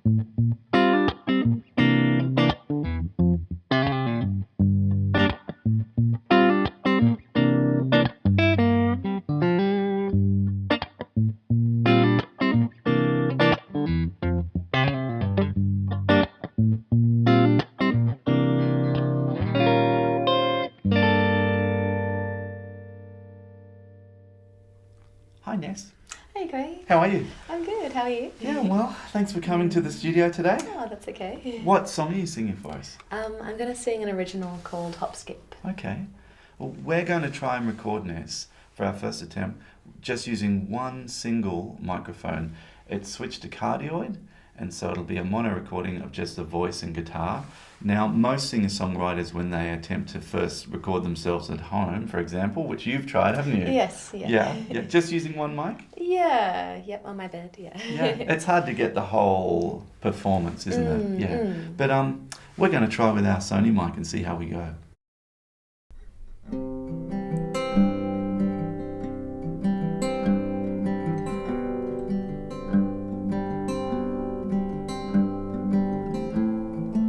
Hi Ness. Hey Craig. How are you? I'm good, how are you? Yeah, well, thanks for coming to the studio today. Oh, that's okay. What song are you singing for us? I'm going to sing an original called Hop Skip. Okay. Well, we're going to try and record Ness for our first attempt just using one single microphone. It's switched to cardioid, and so it'll be a mono recording of just the voice and guitar. Now, most singer-songwriters, when they attempt to first record themselves at home, for example, which you've tried, haven't you? Yes, yeah. Yeah, just using one mic? Yeah, yep, on my bed, yeah. Yeah, it's hard to get the whole performance, isn't it? Yeah. But we're going to try with our Sony mic and see how we go.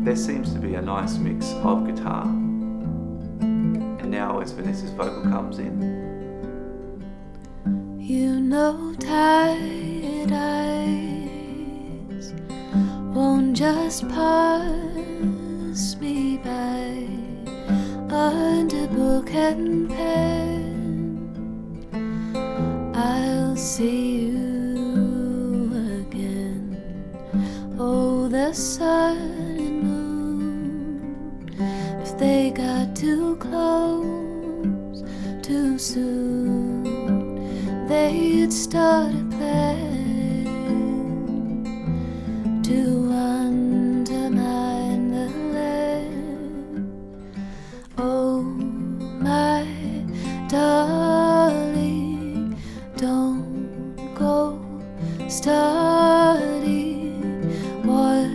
There seems to be a nice mix of guitar. And now as Vanessa's vocal comes in. You know, tired eyes won't just pass me by under book and pen. I'll see you again. Oh, the sun and moon, if they got too close too soon, they'd start a plan to undermine the land. Oh, my darling, don't go starting. What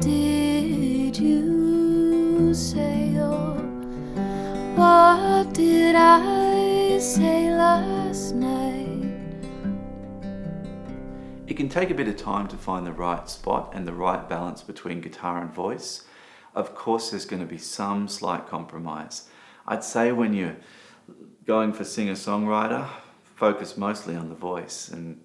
did you say? Oh, what did I say last night? It can take a bit of time to find the right spot and the right balance between guitar and voice. Of course, there's going to be some slight compromise. I'd say when you're going for singer-songwriter, focus mostly on the voice and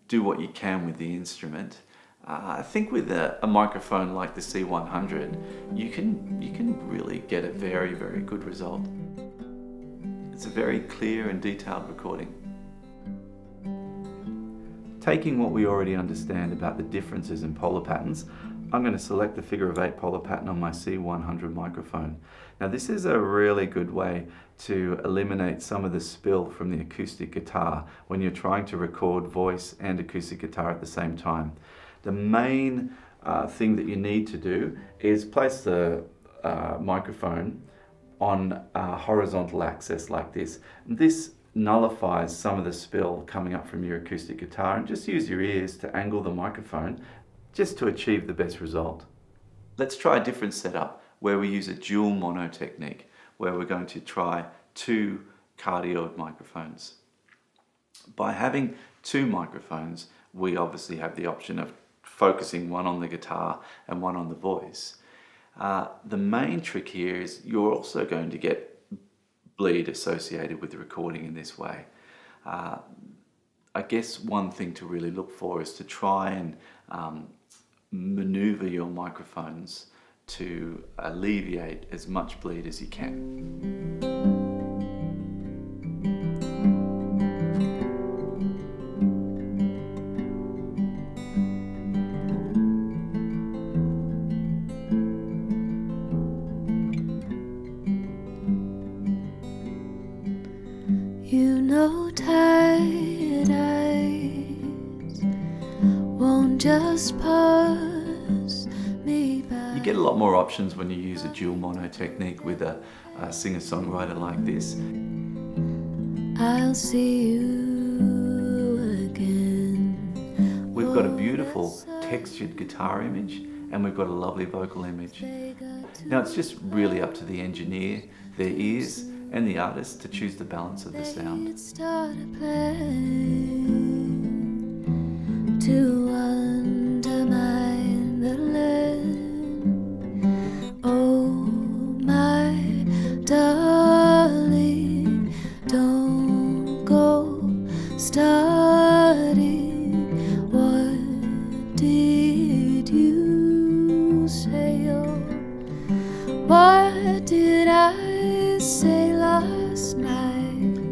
do what you can with the instrument. I think with a microphone like the C100, you can really get a very, very good result. It's a very clear and detailed recording. Taking what we already understand about the differences in polar patterns, I'm going to select the figure of 8 polar pattern on my C100 microphone. Now this is a really good way to eliminate some of the spill from the acoustic guitar when you're trying to record voice and acoustic guitar at the same time. The main thing that you need to do is place the microphone on a horizontal axis like this. This nullifies some of the spill coming up from your acoustic guitar, and just use your ears to angle the microphone just to achieve the best result. Let's try a different setup where we use a dual mono technique, where we're going to try 2 cardioid microphones. By having 2 microphones, we obviously have the option of focusing one on the guitar and one on the voice. The main trick here is you're also going to get bleed associated with the recording in this way. I guess one thing to really look for is to try and maneuver your microphones to alleviate as much bleed as you can. You know, tired eyes won't just pass me by. You get a lot more options when you use a dual mono technique with a singer-songwriter like this. I'll see you again. We've got a beautiful textured guitar image, and we've got a lovely vocal image. Now it's just really up to the engineer, their ears, and the artist to choose the balance of the sound. Start a plan to undermine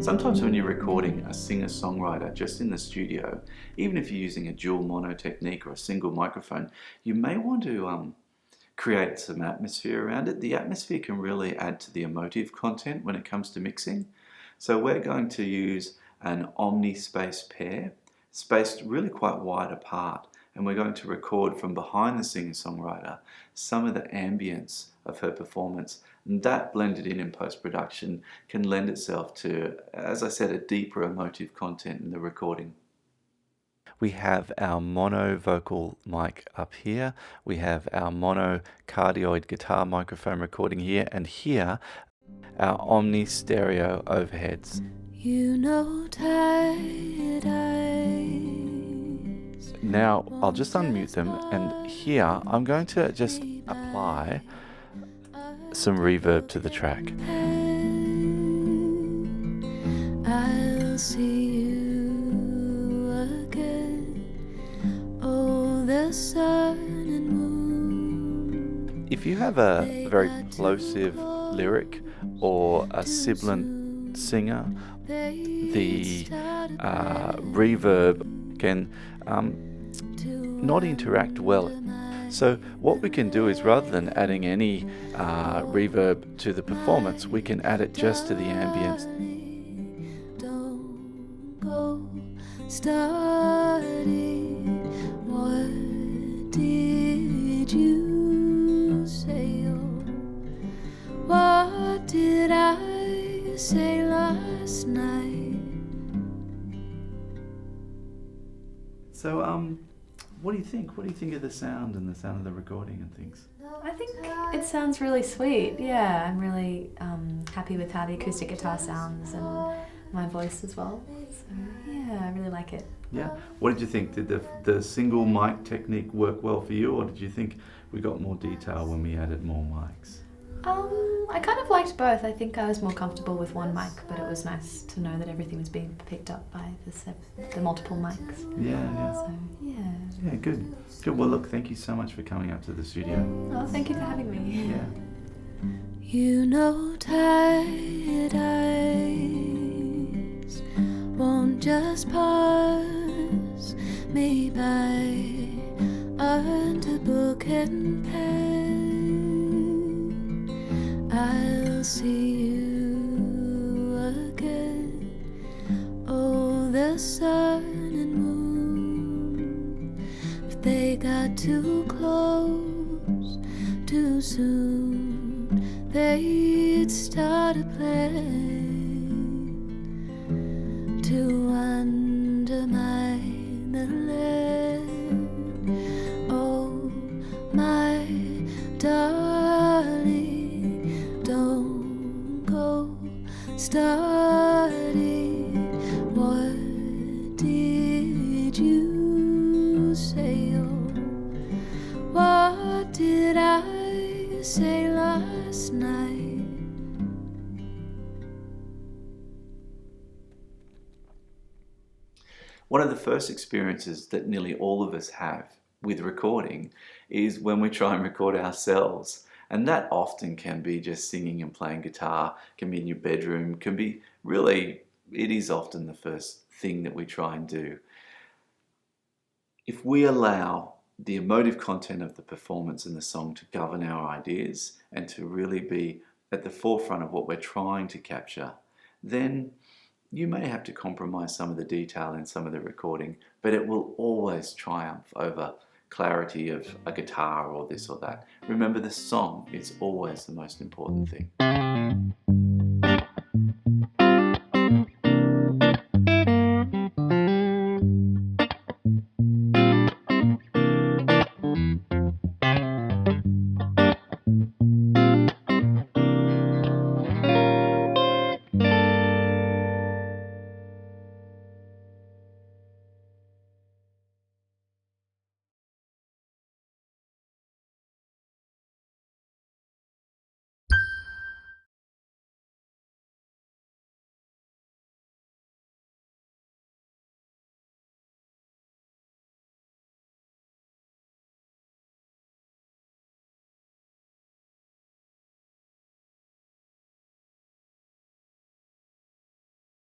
Sometimes when you're recording a singer-songwriter just in the studio, even if you're using a dual mono technique or a single microphone, you may want to create some atmosphere around it. The atmosphere can really add to the emotive content when it comes to mixing. So we're going to use an omni-space pair, spaced really quite wide apart, and we're going to record from behind the singer-songwriter some of the ambience of her performance. And that blended in post-production can lend itself to, as I said, a deeper emotive content in the recording. We have our mono vocal mic up here. We have our mono cardioid guitar microphone recording here, and here our omni stereo overheads. You know, tired eyes. Now I'll just unmute them, and here I'm going to just apply some reverb to the track. I'll see you again. Oh, the sun and moon. If you have a very plosive lyric or a sibilant singer, the reverb can not interact well. So what we can do is, rather than adding any reverb to the performance, we can add it just to the ambience. Don't go starting. What did you say? Oh, what did I say last night? So what do you think? What do you think of the sound and the sound of the recording and things? I think it sounds really sweet. Yeah, I'm really happy with how the acoustic guitar sounds and my voice as well. So yeah, I really like it. Yeah. What did you think? Did the single mic technique work well for you, or did you think we got more detail when we added more mics? I kind of liked both. I think I was more comfortable with one mic, but it was nice to know that everything was being picked up by the multiple mics. Yeah. So yeah. Yeah, good. Good. Well, look, thank you so much for coming up to the studio. Oh, thank you for having me. Yeah. You know, tired eyes won't just pass me by under book and pen. I'll see you again. Oh, the sun and moon. If they got too close too soon, they'd start a plan to undermine the land. Oh, my darling, don't go starting. What did you say? Oh, what did I say last night? One of the first experiences that nearly all of us have with recording is when we try and record ourselves. And that often can be just singing and playing guitar, can be in your bedroom, can be really, it is often the first thing that we try and do. If we allow the emotive content of the performance and the song to govern our ideas and to really be at the forefront of what we're trying to capture, then you may have to compromise some of the detail in some of the recording, but it will always triumph over clarity of a guitar or this or that. Remember, the song is always the most important thing.